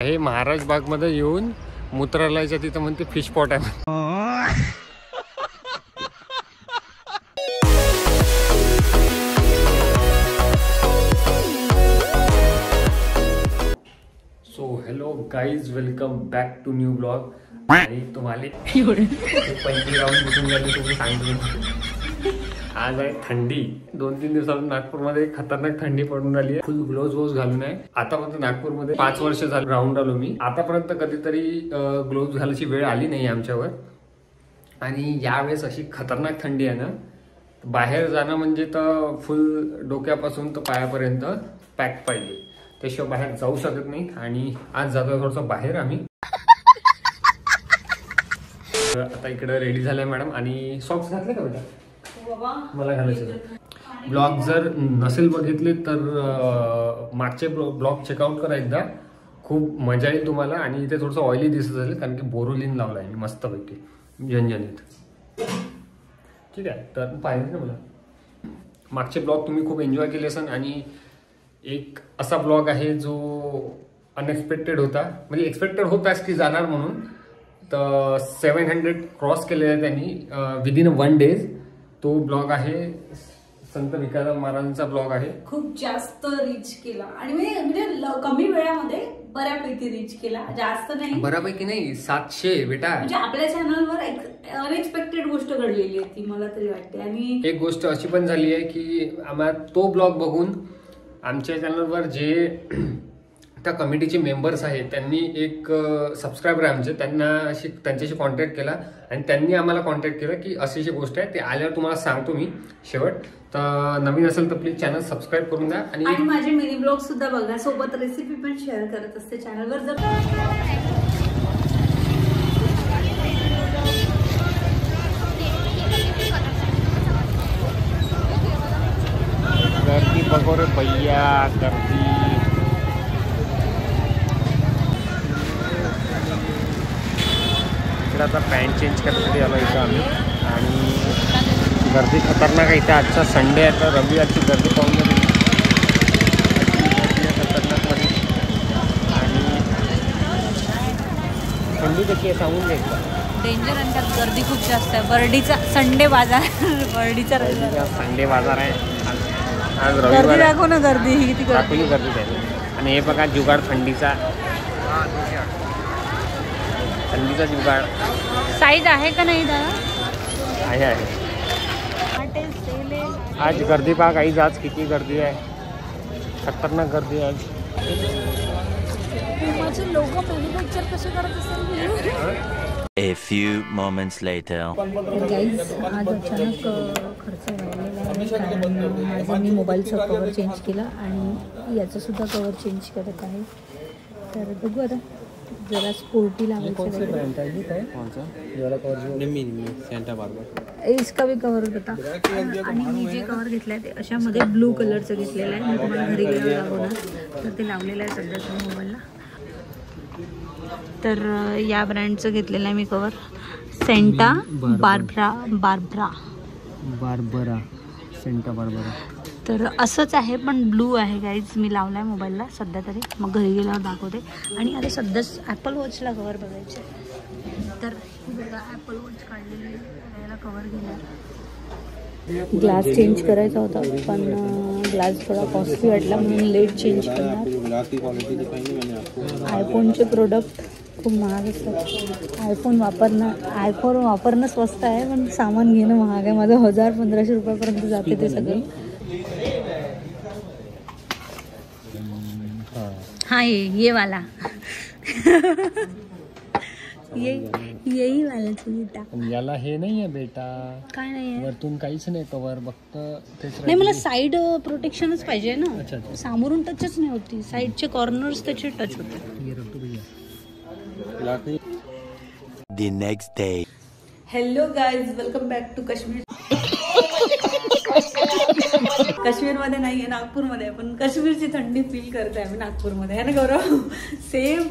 हे महाराज बाग मध्ये येऊन मूत्रालयाच्या तिथं म्हणते फिश पॉट आहे. So hello guys, welcome back to new blog. आणि तुम्हाला पहिली राऊंड कुठून झाली तुम्ही सांगितलं. आज आहे थंडी. 2-3 दिवसापासून नागपूरमध्ये खतरनाक थंडी पडून राहिली आहे. फुल ग्लोव्ज घालून आहे. आतापर्यंत नागपूरमध्ये 5 वर्ष झाली राऊंड आलो मी. आतापर्यंत कधीतरी ग्लोव्ज घालायची वेळ आली नाही आमच्यावर. आणि यावेळेस अशी खतरनाक थंडी आहे ना, बाहेर जाणं म्हणजे तर फुल डोक्यापासून तर पायापर्यंत पॅक पाहिजे, त्याशिवाय बाहेर जाऊ शकत नाही. आणि आज जातोय थोडंसं बाहेर आम्ही. आता इकडे रेडी झालंय मॅडम. आणि सॉक्स घातले का बेटा? मला घालायचं. ब्लॉग जर नसेल बघितले तर मागचे ब्लॉग चेकआउट करा एकदा. खूप मजा येईल तुम्हाला. आणि इथे थोडंसं ऑइली दिसत असेल कारण की बोरोलिन लावला आहे मस्तपैकी झणझणीत. ठीक आहे, तर पाहिजे ना मला. मागचे ब्लॉग तुम्ही खूप एन्जॉय केले असेल. आणि एक असा ब्लॉग आहे जो अनएक्सपेक्टेड होता. म्हणजे एक्सपेक्टेड होताच की जाणार म्हणून. तर 700 क्रॉस केलेले आहे त्यांनी विदिन 1 डेज. तो ब्लॉग आहे संत विकाराम महाराजांचा ब्लॉग आहे. खूप जास्त रीच केला. आणि म्हणजे कमी वेळामध्ये बऱ्यापैकी रीच केला. जास्त नाही, बऱ्यापैकी नाही, 700 बेटा. म्हणजे आपल्या चॅनलवर अनएक्सपेक्टेड गोष्ट घडलेली आहे ती, मला तरी वाटते. आणि एक गोष्ट अशी पण झाली आहे की आम्हाला तो ब्लॉग बघून आमच्या चॅनलवर जे त्या कमिटीचे मेंबर्स आहेत त्यांनी एक सबस्क्रायबर आहे आमचे, त्यांच्याशी कॉन्टॅक्ट केला. आणि त्यांनी आम्हाला कॉन्टॅक्ट केलं की अशी गोष्ट आहे, ते आल्यावर तुम्हाला सांगतो मी शेवट. तर नवीन असेल तर प्लीज चॅनल सबस्क्राईब करून द्या. आणि माझे मिनी ब्लॉग सुद्धा बघा. सोबत रेसिपी पण शेअर करत असते चॅनलवर. जर गर्दी बघो रे भैया, गर्दी. आता पॅन्ट चेंज करण्यासाठी आलो इथं आम्ही. आणि गर्दी खतरनाक आहे इथे. आजचा संडे आहे तर रविवारची गर्दी पाहून गेली खतरनाकमध्ये. आणि थंडी कशी आहे सांगून घ्यायचं. डेंजर. आणि त्यात गर्दी खूप जास्त आहे. बर्डीचा संडे बाजार. बर्डीचा संडे बाजार आहे आज. रविवार दाखव ना गर्दी. ही किती गर्दी आहे. आणि हे बघा जुगाड थंडीचा जुगाड. साईज आहे का नाही दादा? आहे. आज गर्दी पहा काहीच. आज किती गर्दी आहे, खतरनाक गर्दी आहे आज. माझे लोक मॅन्युफॅक्चर कसे करत असेल. A few moments later. Guys, आज अचानक खर्च वाढलेला आहे कारण माझा मी मोबाईलचा कवर चेंज केला आणि याचं सुद्धा कवर चेंज करत आहे. तर बघू आता, जरा स्पोर्टी लावायचं. इसका भी कवर होता. आणि मी जे कवर घेतलं आहे ते अशामध्ये ब्लू कलरचं घेतलेलं आहे. मी तुम्हाला घरी गेल्यावर दाखवणार. तर ते लावलेलं आहे सध्याच्या मोबाईलला. तर या ब्रँडचं घेतलेलं आहे मी cover. Santa Barbara. Santa Barbara. तर असंच आहे पण ब्लू आहे गाईज. मी लावला आहे मोबाईलला सध्या तरी, मग घरी गेल्यावर दाखवते. आणि आता सध्याच ॲपल वॉचला कवर बघायचे. तर बघा ॲपल वॉच काढलेली, याला कवर घेणार. ग्लास चेंज करायचा होता पण ग्लास थोडा कॉस्टली वाटला म्हणून लेट चेंज करणार. आयफोनचे प्रोडक्ट खूप महाग असतात. आयफोन वापरणं स्वस्त आहे पण सामान घेणं महाग आहे. माझं 1000-1500 रुपयापर्यंत जाते ते सगळं. हाँ ये वाला. यही वाला चाहिए था. याला हे नाही आहे बेटा. काय नाही आहे वरतून काहीच नाही कवर, फक्त नाही. मला साईड प्रोटेक्शनच पाहिजे ना. सामोरून टचच नाही होती. साईडचे कॉर्नर्स त्याचे टच होते. The next day. Hello guys, welcome back to Kashmir. काश्मीरमध्ये नाही आहे, नागपूरमध्ये आहे. पण काश्मीरची थंडी फील करते आम्ही नागपूरमध्ये, आहे ना गौरव? सेम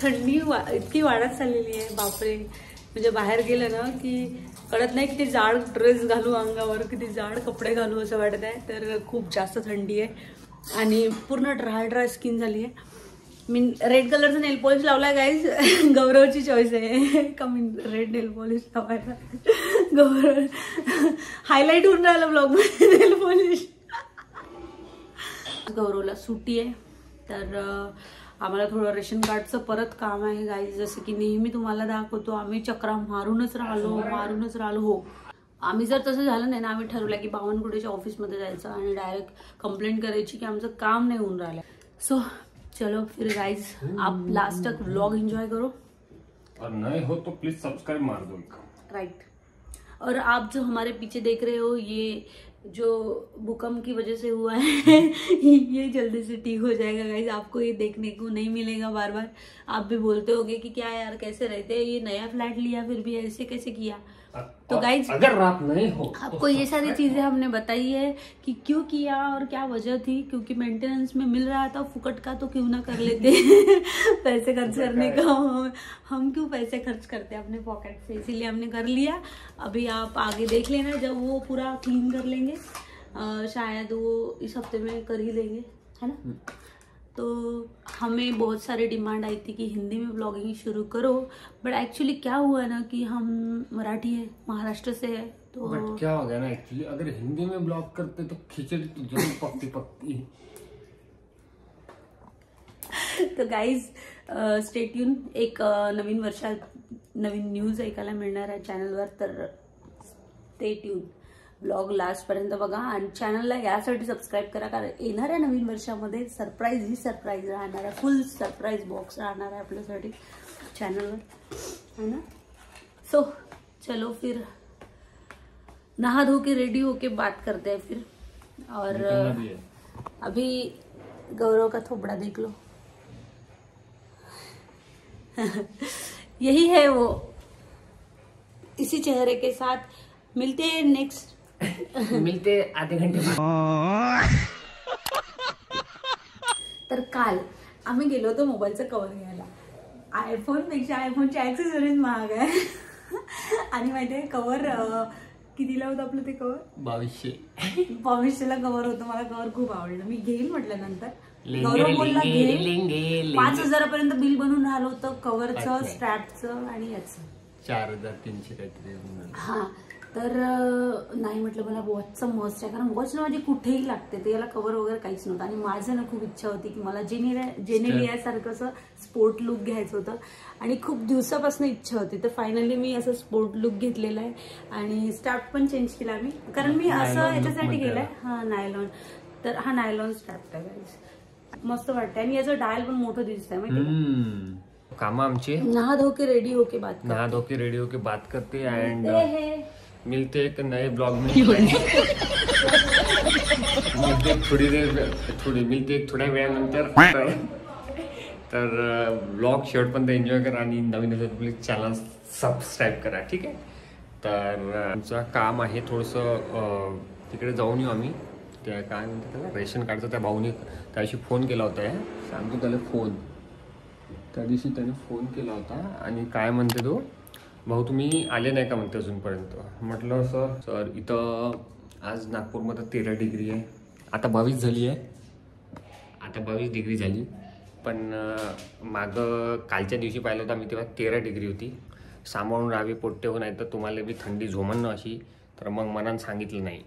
थंडी इतकी वाढत चाललेली आहे बापरे. म्हणजे बाहेर गेलं ना की कळत नाही किती जाड ड्रेस घालू अंगावर, किती जाड कपडे घालू असं वाटत आहे. तर खूप जास्त थंडी आहे आणि पूर्ण ड्राय स्किन झाली आहे. मी रेड कलरचा नेल पॉलिश लावलाय गाईज. गौरवची चॉईस आहे का मी रेड नेल पॉलिश लावायला. गौरव हायलाइट होऊन राहिलं ब्लॉग मध्ये नेल पॉलिश. गौरवला सुट्टी आहे तर आम्हाला थोडं रेशन कार्डचं परत काम आहे गाईज. जसं की नेहमी तुम्हाला दाखवतो आम्ही चक्रा मारूनच राहिलो. हो, आम्ही जर तसं झालं नाही ना, आम्ही ठरवलं की बावनकुळेच्या ऑफिसमध्ये जायचं आणि डायरेक्ट कंप्लेंट करायची की आमचं काम नाही होऊन राहिलं. सो चलो फिर गाइज, आप लास्ट तक व्लॉग एंजॉय करो और नए हो तो प्लीज सब्सक्राइब मार दो. राइट. और आप जो हमारे पीछे देख रहे हो, ये जो भूकंप की वजह से हुआ है ये जल्दी से ठीक हो जाएगा गाइज. आपको ये देखने को नहीं मिलेगा बार बार. आप भी बोलते होगे कि क्या यार कैसे रहते हैं, ये नया फ्लैट लिया फिर भी ऐसे कैसे किया. तो गाइज अगर आप नहीं हो आपको ये सारी चीजें हमने बताई है कि क्यों किया और क्या वजह थी. क्योंकि मेंटेनेंस में मिल रहा था फुकट का, तो क्यों ना कर लेते. पैसे खर्च करने का हम क्यों पैसे खर्च करते हैं अपने पॉकेट से, इसीलिए हमने कर लिया. अभी आप आगे देख लेना, जब वो पूरा क्लीन कर लेंगे शायद वो इस हफ्ते में कर ही लेंगे, है ना. तो हमें बहुत सारी डिमांड आई थी कि हिंदी में ब्लॉगिंग शुरू करो, बट एक्चुअली क्या हुआ ना कि हम मराठी है, महाराष्ट्र से है, तो बट क्या हो गया ना एक्चुअली अगर हिंदी में ब्लॉग करते तो खिचड़ी तो जरूर पकती. तो गाईज स्टे ट्यून. एक नवीन वर्षात नवीन न्यूज ऐकायला मिळणार आहे चॅनलवर, तर स्टे ट्यून. ब्लॉग लास्ट पर्यंत बघा आणि चॅनलला यासाठी सबस्क्राईब करा, कारण येणाऱ्या नवीन वर्षामध्ये सरप्राईज राहणार आहे. फुल सरप्राईज बॉक्स राहणार आहे आपल्यासाठी चॅनलवर, है ना. सो चलो फिर नहा धो के रेडी होके बात करते हैं फिर. और अभी गौरव का थोबड़ा देख लो. यही है वो. इसी चेहरे के साथ मिलते हैं नेक्स्ट. मिलते आधे घंटे बाद. तर काल आम्ही गेलो होतो मोबाईलचं कव्हर घ्यायला. आयफोन पेक्षा आयफोनची ऍक्सेसरीज महाग आहे. आणि माहितीये कव्हर कितीला होतं आपलं ते कव्हर? 2200ला कव्हर होतं. मला कव्हर खूप आवडलं, मी घेईल म्हटलं नंतर. गौरव बोलला घे. 5000पर्यंत बिल बनून राहिलं होतं कव्हरचं, स्ट्रॅपचं आणि याचं 4300 काहीतरी. हा, तर नाही म्हटलं मला वॉचचं मस्त आहे, कारण वॉच ना माझी कुठेही लागते, तर याला कव्हर वगैरे काहीच नव्हतं. आणि माझं ना खूप इच्छा होती की मला जेनेलियासारखं असं स्पोर्ट लुक घ्यायचं होतं आणि खूप दिवसापासून इच्छा होती. तर फायनली मी असं स्पोर्ट लुक घेतलेला आहे आणि स्ट्रॅप पण चेंज केला मी, कारण मी असं याच्यासाठी केलंय. हा नायलॉन, तर हा नायलॉन स्ट्रॅप आहे, मस्त वाटतं. आणि याचं डायल पण मोठं दिसतंय माहिती. काम आमचे नहा धो के रेडी होके बात करते एंड मिलते एक नए ब्लॉग में. मिलते एक थोड्या वेळानंतर. तर ब्लॉग शेवटपर्यंत एन्जॉय करा आणि नवीन असेल प्लीज चॅनल सबस्क्राईब करा, ठीक आहे. तर आमचं काम आहे थोडंसं तिकडे जाऊन येऊ आम्ही. त्या काय म्हणतात त्याला, रेशन कार्डचा त्या भाऊने त्याशी फोन केला होता. सांगतो त्याला फोन, त्या दिवशी त्याने फोन केला होता आणि काय म्हणते तो, भाऊ तुम्ही आले नाही का म्हणते अजूनपर्यंत. म्हटलं सर इथं आज नागपूरमध्ये 13 डिग्री आहे, आता 22 झाली आहे, आता 22 डिग्री झाली. पण मागं कालच्या दिवशी पाहिलं होतं आम्ही तेव्हा 13 डिग्री होती. सांभाळून राहावी पोट्टे हो, नाही तर तुम्हाला बी थंडी झोमन अशी. तर मग मनानं सांगितलं नाही.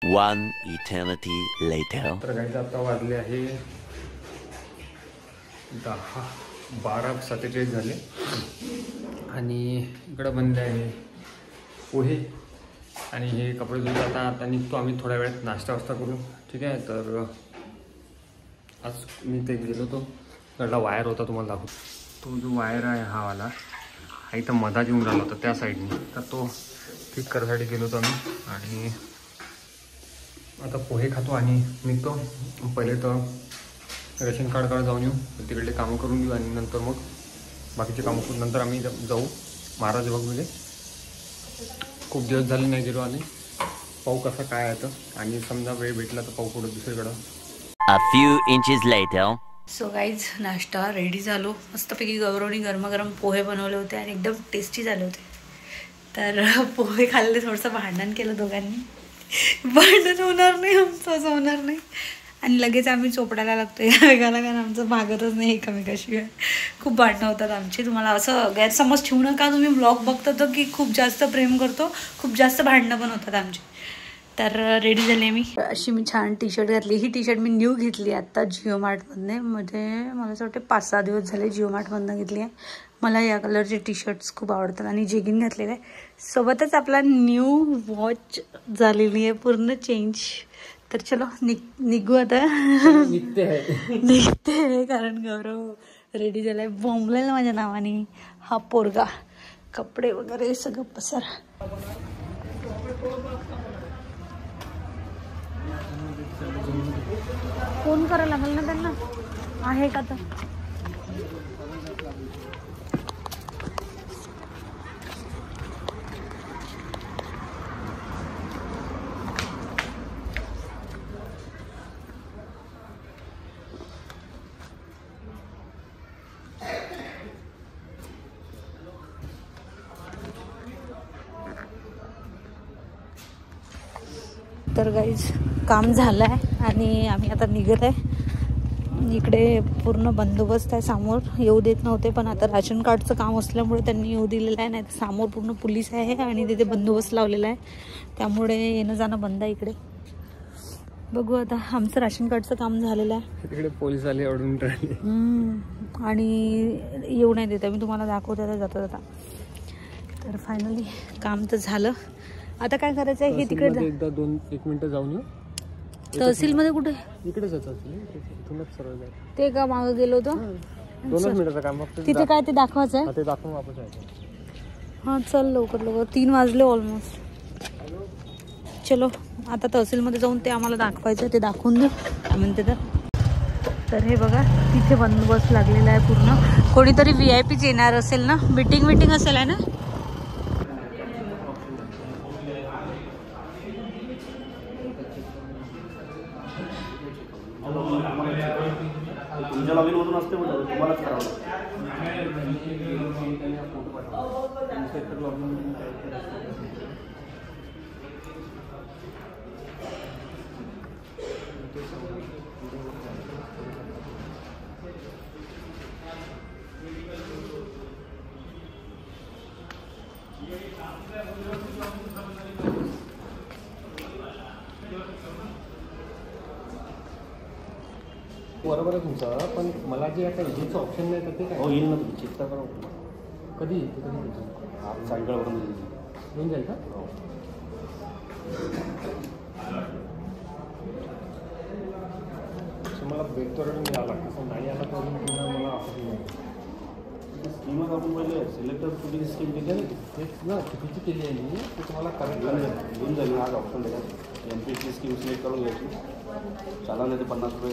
One eternity later. तर काही आता वाजले आहे 12:47 झाले आणि इकडं बनले आहे पोहे आणि हे कपडे धुवून आता निघतो आम्ही थोड्या वेळात नाश्ता वास्ता करू, ठीक आहे. तर आज मी ते गेलो होतो, कडला वायर होता तुम्हाला दाखवतो. तो जो वायर आहे हा वाला, हा इथं मधात येऊन राहिला होता त्या साईडने, तर तो ठीक करायसाठी गेलो होतो आम्ही. आणि आता पोहे खातो आणि निघतो. पहिले तर रेशन कार्डकडे जाऊन येऊ, तिकडले कामं करून घेऊ आणि नंतर मग बाकीचे कामं करून नंतर आम्ही जाऊ महाराज बागमध्ये. खूप दिवस झाले नाही गेलो आणि पाहू कसं काय आहे. आणि समजा वेळ भेटला तर पाहू पुढं दुसरीकडं. A few inches later. So guys नाश्ता रेडी झालो. मस्तपैकी गौरवनी गरमागरम पोहे बनवले होते आणि एकदम टेस्टी झाले होते. तर पोहे खाल्ले, थोडंसं भांडण केलं दोघांनी. भांडण होणार नाही आमचं, असं होणार नाही. आणि लगेच आम्ही चोपडायला लागतो एकमेकाला, कारण आमचं भागतच नाही एकमेकाशिवाय. खूप भांडणं होतात आमची. तुम्हाला असं गैरसमज ठेवू नका. तुम्ही ब्लॉग बघता तर की खूप जास्त प्रेम करतो, खूप जास्त भांडणं पण होतात आमची. तर रेडी झाले मी. अशी मी छान टी शर्ट घातली. ही टी शर्ट मी न्यू घेतली आत्ता जिओ मार्टमधने. म्हणजे मला असं वाटतं 5-6 दिवस झाले जिओ मार्टमधनं घेतली आहे. मला या कलरचे टी शर्ट्स खूप आवडतात. आणि जेगिन घातलेलं आहे. सोबतच आपला न्यू वॉच झालेली आहे पूर्ण चेंज. तर चलो निघू आता. निघते आहे कारण गौरव रेडी झालाय. बोंबलेला माझ्या नावाने हा पोरगा. कपडे वगैरे सगळं पसार. फोन करायला लागेल ना त्यांना, आहे का तर. तर गाईज काम झालं आहे आणि आम्ही आता निघत आहे. इकडे पूर्ण बंदोबस्त आहे. समोर येऊ देत नव्हते, पण आता राशन कार्डचं काम असल्यामुळे त्यांनी येऊ दिलेलं आहे. नाही तर समोर पूर्ण पोलीस आहे आणि तिथे बंदोबस्त लावलेला आहे, त्यामुळे येणं जाणं बंद आहे इकडे. बघू आता. आमचं राशन कार्डचं काम झालेलं आहे. इकडे पोलीस आले अडून राहिले आणि येऊ नाही देत. मी तुम्हाला दाखवते आता जाता जाता. तर फायनली काम तर झालं. आता काय करायचं आहे, हे तिकडे एकदा 1 मिनिटं जाऊन येऊ. तहसीलमध्ये कुठे? इकडेच इथूनच सरळ जाय. ते का मागं गेलो होतो? 2 मिनिटाचं काम. तिथे काय ते दाखवायचं आहे? ते दाखवून वापस यायचं. हां चल लवकर लवकर. 3 वाजले ऑलमोस्ट. चलो आता तहसीलमध्ये जाऊन ते आम्हाला दाखवायचं, ते दाखवून देऊ काय म्हणते तर. हे बघा तिथे बंदोबस्त लागलेला आहे पूर्ण. कोणीतरी VIPच येणार असेल ना, मीटिंग असेल आहे ना. तुमच्या लॉगिन मधून असते तुम्हालाच करावं. बरोबर आहे तुमचं, पण मला जे आता एजंटचं ऑप्शन नाही तर ते काय? हो येईल ना. तुम्ही चिंता करा. कधी येईल? सायंकाळपर्यंत येऊन जाईल का? हो. मला बेटवर मिळाला लागतं, नाही आला तर मला स्कीमच आपण पहिले सिलेक्टर कुठली स्कीम केली आहे तेच ना, चुकीची केली आहे मी. ते तुम्हाला करेक्ट येऊन जाईल. आज ऑप्शन द्यायचा. MPची स्कीम सिलेक्ट करून घ्यायची. चाला नाही ते 50 रुपये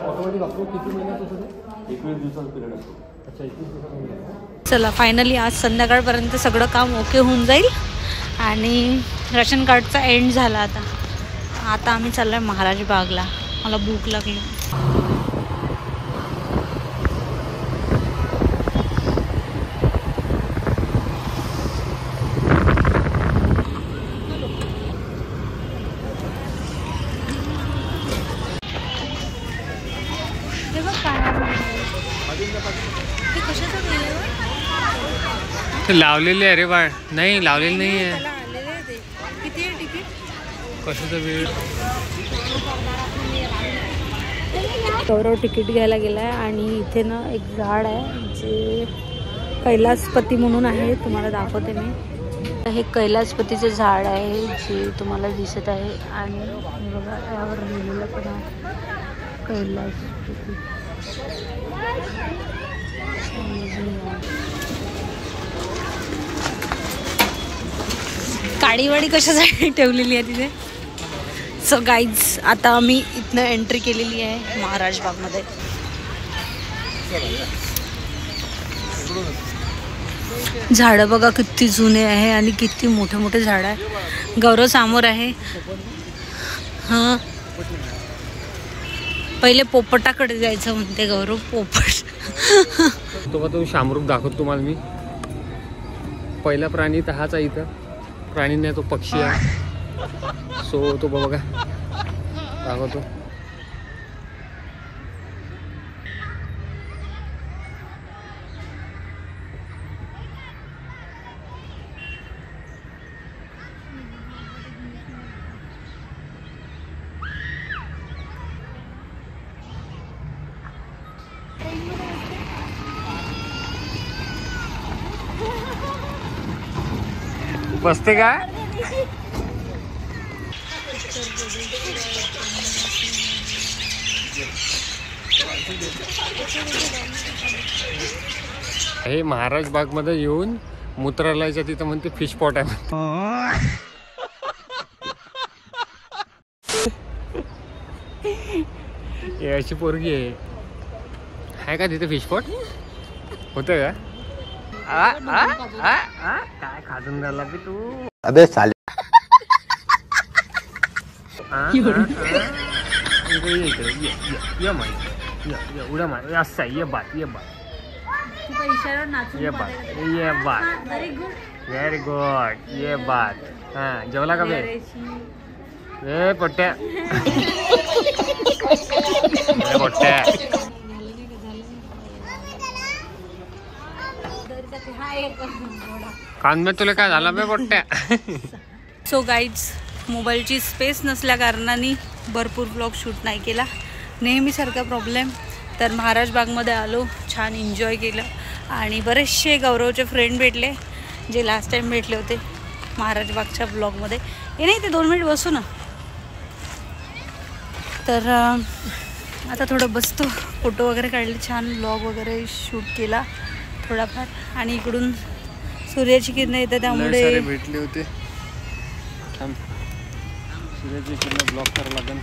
ऑटोमॅटिक अप्रूव्ह. किती महिन्यात होतं ते? 21 दिवसाचा पिरियड असतो. अच्छा 21 दिवसात. चला फायनली आज संध्याकाळपर्यंत सगळं काम ओके होऊन जाईल आणि राशन कार्डचा एंड झाला. आता आम्ही चाललो आहे महाराज बागला. मला भूक लागली. लावलेले आहे रे बाळ. नाही लावलेलं नाही आहे. किती आहे तिकीट? कशाचा वेळ? गौरव तिकीट घ्यायला गेला आहे आणि इथे ना एक झाड आहे जे कैलासपती म्हणून आहे. तुम्हाला दाखवते मी. हे कैलासपतीचं झाड आहे जे तुम्हाला दिसत आहे. आणि बघा यावर लिहिलेलं पण आहे कैलासपती. काडीवाडी कशासाठी ठेवलेली आहे तिथे. सो गाईज आता आम्ही इथनं एंट्री केलेली आहे महाराज बागमध्ये. झाडं बघा किती जुने आहे आणि किती मोठे मोठे झाड आहे. गौरव समोर आहे. हां पहिले पोपटाकडे जायचं म्हणते गौरव. पोपट तो शामरूप दाखवतो तुम्हाला मी. पहिला प्राणी तर हाच आहे. इथं प्राणी नाही, तो पक्षी आहे. सो तो बघा दाखवतो. बसते का? हे महाराज बाग मध्ये येऊन मूत्रालयाच्या तिथं म्हणते फिश पॉट आहे. हे अशी पोरगी आहे का तिथे फिश पॉट होतं का? काय खाजून झाला की तू? अबे साले. उड्या मार असं ये बात ये बात ये बात व्हेरी गुड ये बात. हा जेवला का बे? ए पोट्ट्या पोट्ट्या कान में तुला काय झाला बे पोट्ट्या? सो गाईड्स, मोबाईलची स्पेस नसल्या कारणाने भरपूर ब्लॉग शूट नाही केला. नेहमीसारखा प्रॉब्लेम. तर महाराज बागमध्ये आलो, छान एन्जॉय केलं आणि बरेचसे गौरवचे फ्रेंड भेटले जे लास्ट टाईम भेटले होते महाराज बागच्या ब्लॉगमध्ये. हे नाही ते 2 मिनिट बसू ना. तर आता थोडं बसतो, फोटो वगैरे काढले, छान ब्लॉग वगैरे शूट केला थोडाफार. आणि इकडून सूर्याची किरणं येतं त्यामुळे भेटले होते. सूर्याची किरणं ब्लॉक करावं लागेल.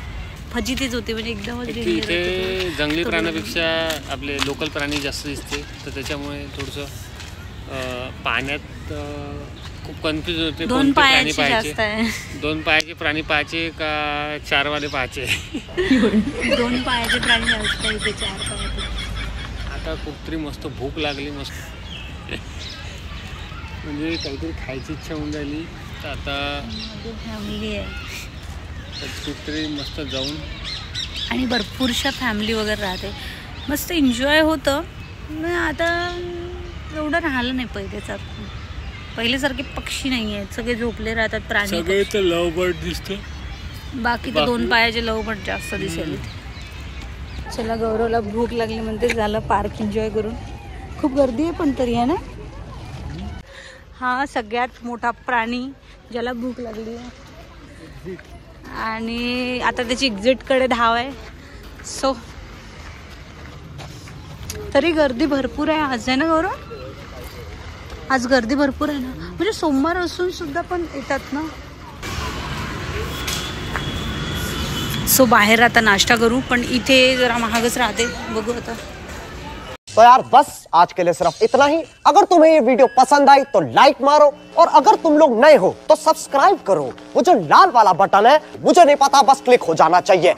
फजितीच होते म्हणजे एकदमच. इथे जंगली प्राण्यापेक्षा आपले लोकल प्राणी जास्त दिसते, तर त्याच्यामुळे थोडंसं पाण्यात खूप कन्फ्युज होते. 2 पायाचे जास्त आहे. 2 पायाचे प्राणी पाहायचे का 4 वाले पाहायचे? 2 पायाचे प्राणी जास्त आहे इथे, 4 पायाचे. आता खूप तरी मस्त भूक लागली, मस्त म्हणजे काहीतरी खायची इच्छा होऊन राहिली. तर आता फॅमिली आहे, कुठेतरी मस्त जाऊन आणि भरपूरशा फॅमिली वगैरे राहते, मस्त एन्जॉय होतं. आता एवढं राहिलं नाही पहिल्यासारखे पक्षी नाही आहेत, सगळे झोपले राहतात प्राणी. सगळे तर लव बर्ड दिसते, बाकी तर 2 पायाचे लव बर्ड जास्त दिसेल. चला, गौरवला भूक लागली म्हणते, झालं पार्क एन्जॉय करून. खूप गर्दी आहे पण तरी आहे ना. हा सगळ्यात मोठा प्राणी ज्याला भूक लागली आहे आणि आता त्याची एक्झिटकडे धाव आहे. सो तरी गर्दी भरपूर आहे आज, आहे ना गौरव? आज गर्दी भरपूर आहे ना, म्हणजे सोमवार असून सुद्धा पण येतात ना. सो बाहेर आता नाश्ता करू, पण इथे जरा महागच राहते, बघू आता. तो यार बस आज के लिए सिर्फ इतना ही. अगर तुम्हें ये वीडियो पसंद आई तो लाइक मारो, और अगर तुम लोग नए हो तो सब्सक्राइब करो. वो जो लाल वाला बटन है मुझे नहीं पता, बस क्लिक हो जाना चाहिए.